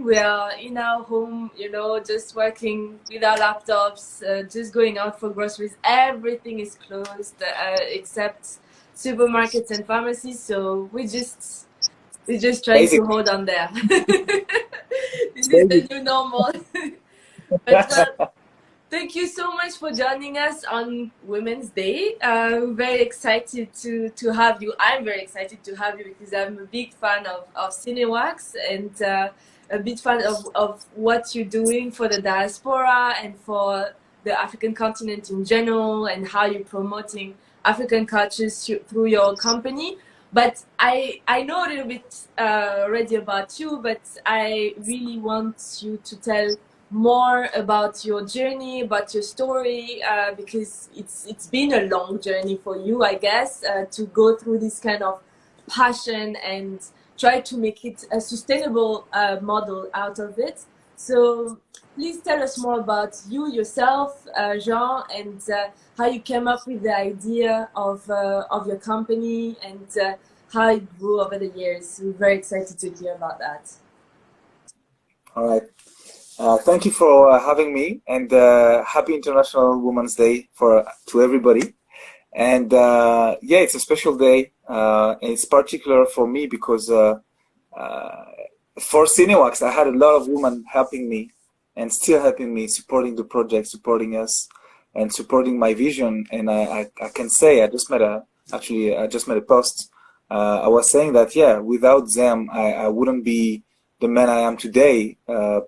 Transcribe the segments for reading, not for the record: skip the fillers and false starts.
doing? We are in our home, you know, just working with our laptops, just going out for groceries. Everything is closed except supermarkets and pharmacies. So we're just trying to Basically, hold on there. This is the new normal. But well, thank you so much for joining us on Women's Day. We're very excited to have you. I'm very excited to have you because I'm a big fan of Cinewax and a big fan of what you're doing for the diaspora and for the African continent in general and how you're promoting African cultures through your company. But I know a little bit already about you, but I really want you to tell more about your journey, about your story, because it's been a long journey for you, I guess, to go through this kind of passion and try to make it a sustainable model out of it. So please tell us more about you yourself, Jean, and how you came up with the idea of your company and how it grew over the years. We're very excited to hear about that. all right. Thank you for having me, and happy International Women's Day to everybody. And yeah, it's a special day, and it's particular for me because for Cinewax, I had a lot of women helping me and still helping me, supporting the project, supporting us, and supporting my vision. And I can say I just made a post. I was saying that, yeah, without them, I wouldn't be the man I am today,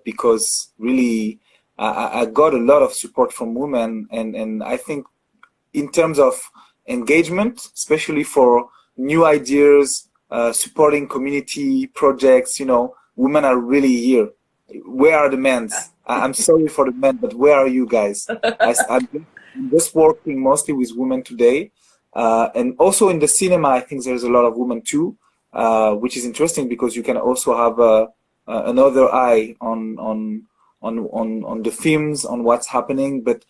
because really I got a lot of support from women, and I think in terms of engagement, especially for new ideas, supporting community projects, you know, women are really here. Where are the men? I'm sorry for the men, but where are you guys? I'm just working mostly with women today, and also in the cinema, I think there's a lot of women too, which is interesting because you can also have another eye on the films, on what's happening. But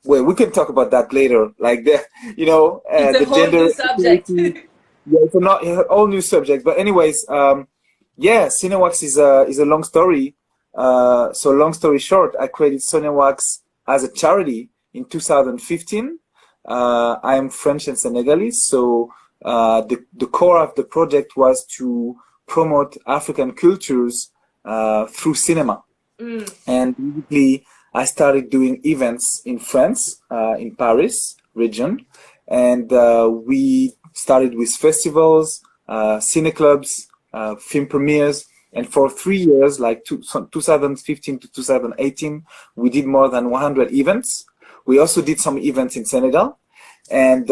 well, we can talk about that later. Like It's a the whole gender new subject. equality. Yeah, it's a all new subject. But anyways, yeah, Cinewax is a long story. So long story short, I created Cinewax as a charity in 2015. I am French and Senegalese, so the core of the project was to promote African cultures through cinema. And basically, I started doing events in France, in Paris region, and we started with festivals, cine clubs, film premieres, and for 3 years, like 2015 to 2018, we did more than 100 events. We also did some events in Senegal, and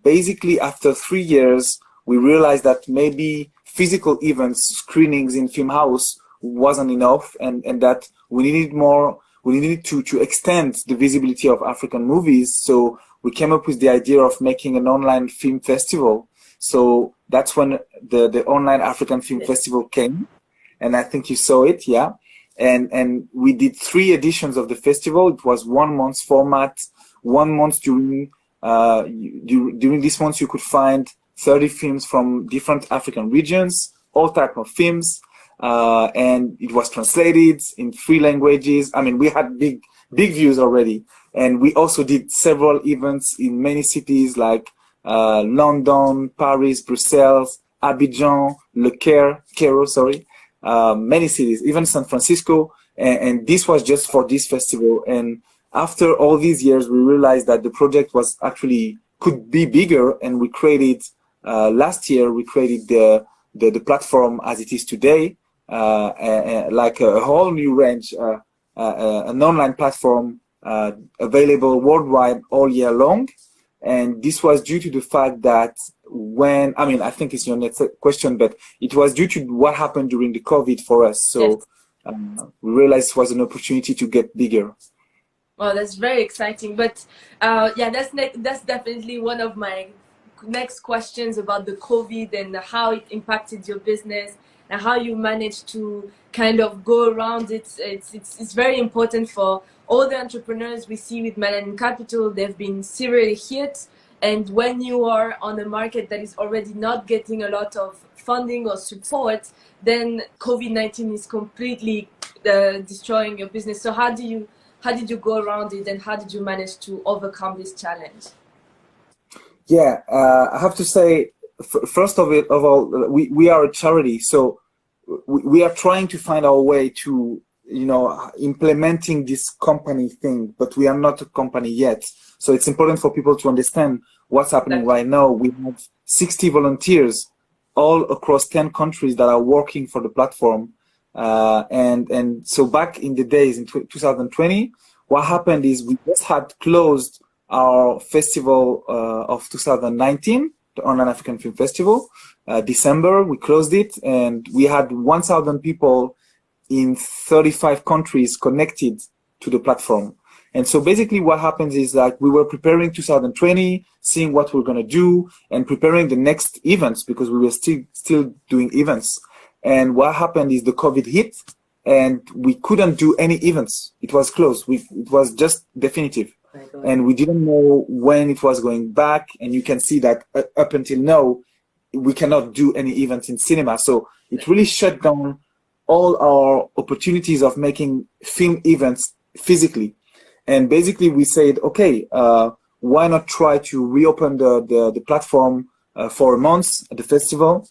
basically after 3 years, we realized that maybe physical events, screenings in film house wasn't enough, and that we needed more. We needed to extend the visibility of African movies. So we came up with the idea of making an online film festival. So that's when the online African Film Festival came, and I think you saw it, yeah. And we did 3 editions of the festival. It was 1 month format. 1 month during this month you could find 30 films from different African regions, all type of films, and it was translated in 3 languages. I mean, we had big views already, and we also did several events in many cities like London, Paris, Brussels, Abidjan, Cairo, sorry, many cities, even San Francisco, and this was just for this festival. And after all these years, we realized that the project was actually could be bigger, and we created last year we created the platform as it is today, like a whole new range, an online platform available worldwide all year long. And this was due to the fact that I think it's your next question, but it was due to what happened during the COVID for us. So yes. We realized it was an opportunity to get bigger. Well, that's very exciting. But yeah, that's definitely one of my next questions about the COVID and how it impacted your business and how you managed to kind of go around it. It's very important for all the entrepreneurs we see with Melanin Capital. They've been severely hit, and when you are on a market that is already not getting a lot of funding or support, then COVID-19 is completely destroying your business. So how did you go around it, and how did you manage to overcome this challenge? Yeah, I have to say, first of all, we are a charity, so we are trying to find our way to, you know, implementing this company thing, but we are not a company yet. So it's important for people to understand what's happening right now. We have 60 volunteers all across 10 countries that are working for the platform. And so back in the days in 2020, what happened is we just had closed our festival of 2019, the Online African Film Festival. December, we closed it, and we had 1,000 people in 35 countries connected to the platform. And so basically what happens is that we were preparing 2020, seeing what we're going to do, and preparing the next events, because we were still doing events. And what happened is the COVID hit, and we couldn't do any events. It was closed. It was just definitive. And we didn't know when it was going back. And you can see that up until now, we cannot do any events in cinema. So it really shut down all our opportunities of making film events physically. And basically we said, okay, why not try to reopen the platform for a month at the festival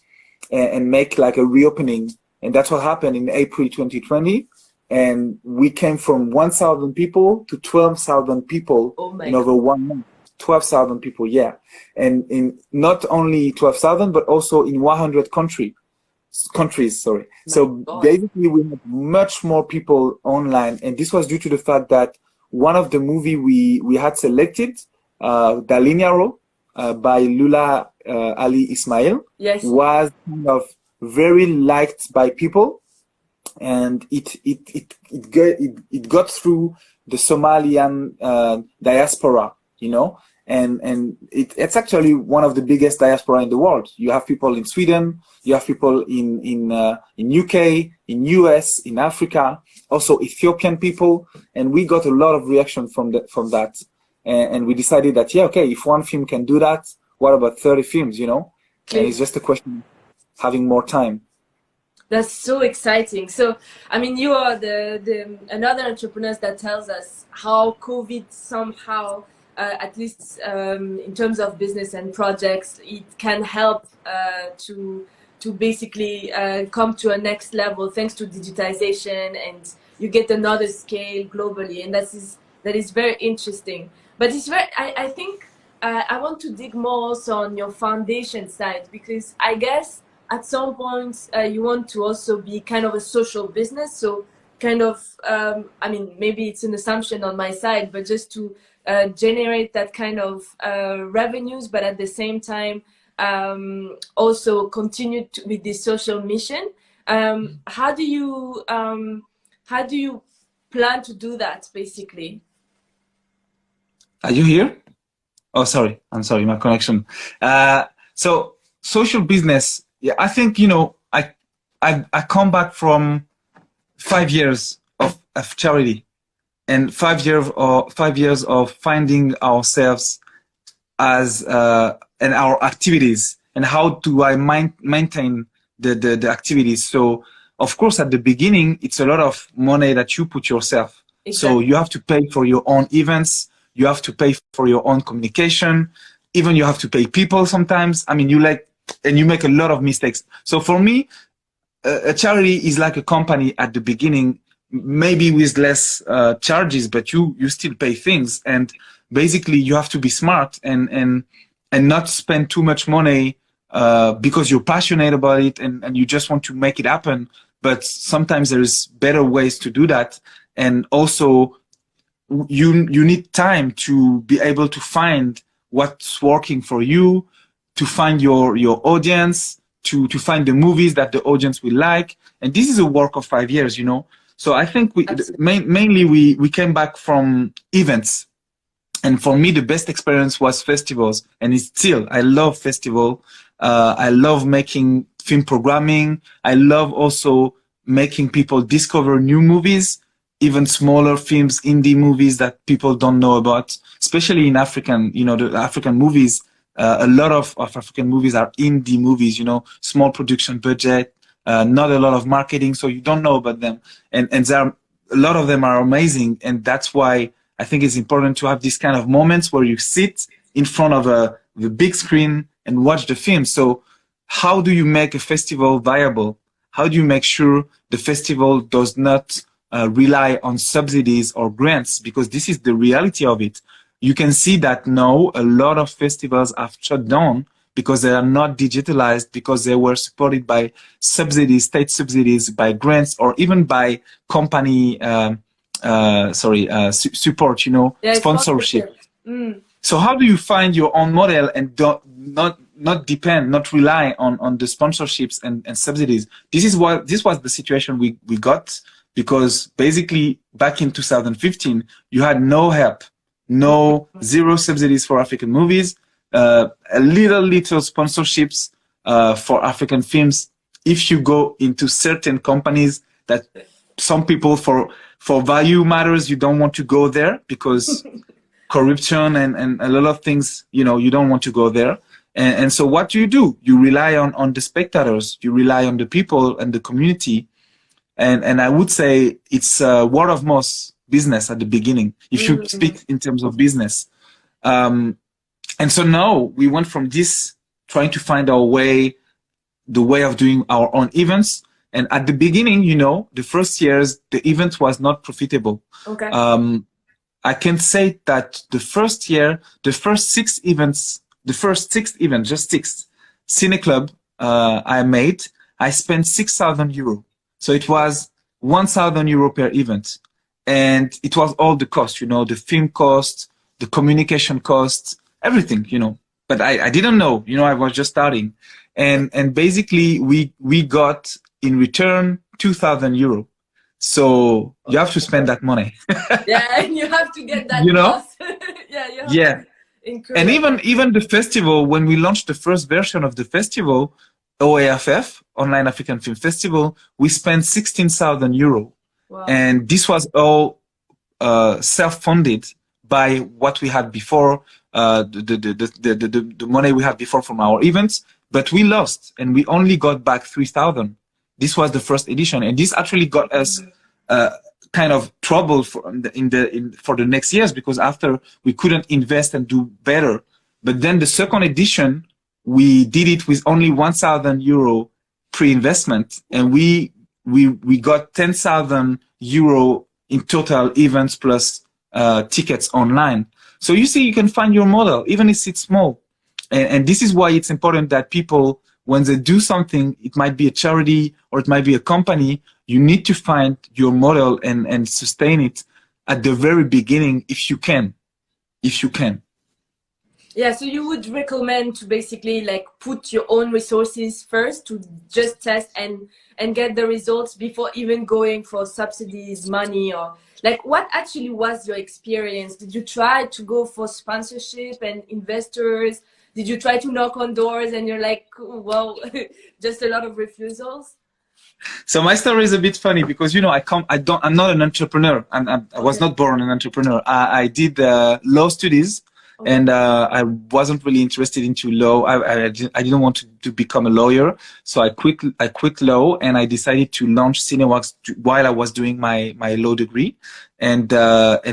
and make like a reopening. And that's what happened in April 2020. And we came from 1,000 people to 12,000 people in over 1 month. 12,000 people, yeah. And in not only 12,000, but also in 100 countries, sorry. So basically we had much more people online. And this was due to the fact that one of the movie we had selected, Dalinyaro, by Lula Ali Ismail, yes, was kind of very liked by people. And it got through the Somalian diaspora, you know, and it's actually one of the biggest diaspora in the world. You have people in Sweden, you have people in UK, in US, in Africa, also Ethiopian people, and we got a lot of reaction from that, and we decided that, yeah, okay, if one film can do that, what about 30 films, you know? And it's just a question of having more time. That's so exciting. So, I mean, you are the another entrepreneur that tells us how COVID somehow, at least in terms of business and projects, it can help to basically come to a next level thanks to digitization, and you get another scale globally, and that is very interesting. But it's very, I think I want to dig more also on your foundation side, because I guess at some point you want to also be kind of a social business. So kind of, I mean, maybe it's an assumption on my side, but just to generate that kind of revenues, but at the same time also continue with this social mission. How do you plan to do that, basically? Are you here? Oh, sorry. I'm sorry, my connection. So social business, yeah, I think, you know, I come back from 5 years of charity, and 5 years of finding ourselves as and our activities, and how do I maintain the activities. So of course at the beginning it's a lot of money that you put yourself. Exactly. So you have to pay for your own events, you have to pay for your own communication, even you have to pay people sometimes. I mean, you make a lot of mistakes. So for me, a charity is like a company at the beginning, maybe with less charges, but you still pay things. And basically you have to be smart and not spend too much money because you're passionate about it and you just want to make it happen. But sometimes there's better ways to do that. And also you need time to be able to find what's working for you, to find your audience, to find the movies that the audience will like. And this is a work of 5 years, you know. So I think mainly we came back from events. And for me, the best experience was festivals. And it's still, I love festival. I love making film programming. I love also making people discover new movies, even smaller films, indie movies that people don't know about, especially in African, you know, the African movies, A lot of African movies are indie movies, you know, small production budget, not a lot of marketing, so you don't know about them. And there are, a lot of them are amazing, and that's why I think it's important to have these kind of moments where you sit in front of the big screen and watch the film. So how do you make a festival viable? How do you make sure the festival does not rely on subsidies or grants? Because this is the reality of it. You can see that now a lot of festivals have shut down because they are not digitalized, because they were supported by subsidies, state subsidies, by grants, or even by company support, you know, yeah, sponsorship. So how do you find your own model and not depend, not rely on the sponsorships and subsidies? This was the situation we got, because basically back in 2015 you had no help, zero subsidies for African movies, a little sponsorships for African films. If you go into certain companies, that some people for value matters, you don't want to go there because corruption and a lot of things, you know, you don't want to go there. And so what do? You rely on the spectators, you rely on the people and the community. And I would say it's word of mouth business at the beginning, if you speak in terms of business. And so now we went from this, trying to find our way, the way of doing our own events. And at the beginning, you know, the first years, the event was not profitable. Okay. I can say that the first year, the first six events, just six, Cine Club I made, I spent 6,000 euro. So it was 1,000 euro per event. And it was all the cost, you know, the film cost, the communication cost, everything, you know. But I didn't know, you know, I was just starting. And basically we got in return 2,000 euro. So you have to spend that money. Yeah, and you have to get that, you know? Yeah. And even the festival, when we launched the first version of the festival, OAFF, Online African Film Festival, we spent 16,000 euro. Wow. And this was all self-funded by what we had before, the money we had before from our events, but we lost and we only got back 3,000. This was the first edition, and this actually got us kind of trouble for the next years, because after we couldn't invest and do better. But then the second edition, we did it with only 1,000 euro pre-investment, and we got 10,000 euro in total events plus tickets online. So you see, you can find your model, even if it's small. And this is why it's important that people, when they do something, it might be a charity or it might be a company, you need to find your model and sustain it at the very beginning if you can. Yeah, so you would recommend to basically like put your own resources first to just test and get the results before even going for subsidies, money, or like what actually was your experience? Did you try to go for sponsorship and investors? Did you try to knock on doors and you're like, well, just a lot of refusals? So my story is a bit funny because, you know, I'm not an entrepreneur. I was not born an entrepreneur. I did law studies. Okay. And I wasn't really interested into law. I didn't want to become a lawyer, so I quit law and I decided to launch Cinewax while I was doing my law degree. And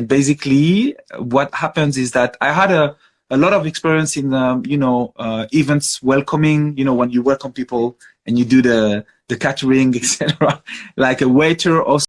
basically, what happens is that I had a lot of experience in events, welcoming. You know, when you welcome people and you do the catering, etc. Like a waiter or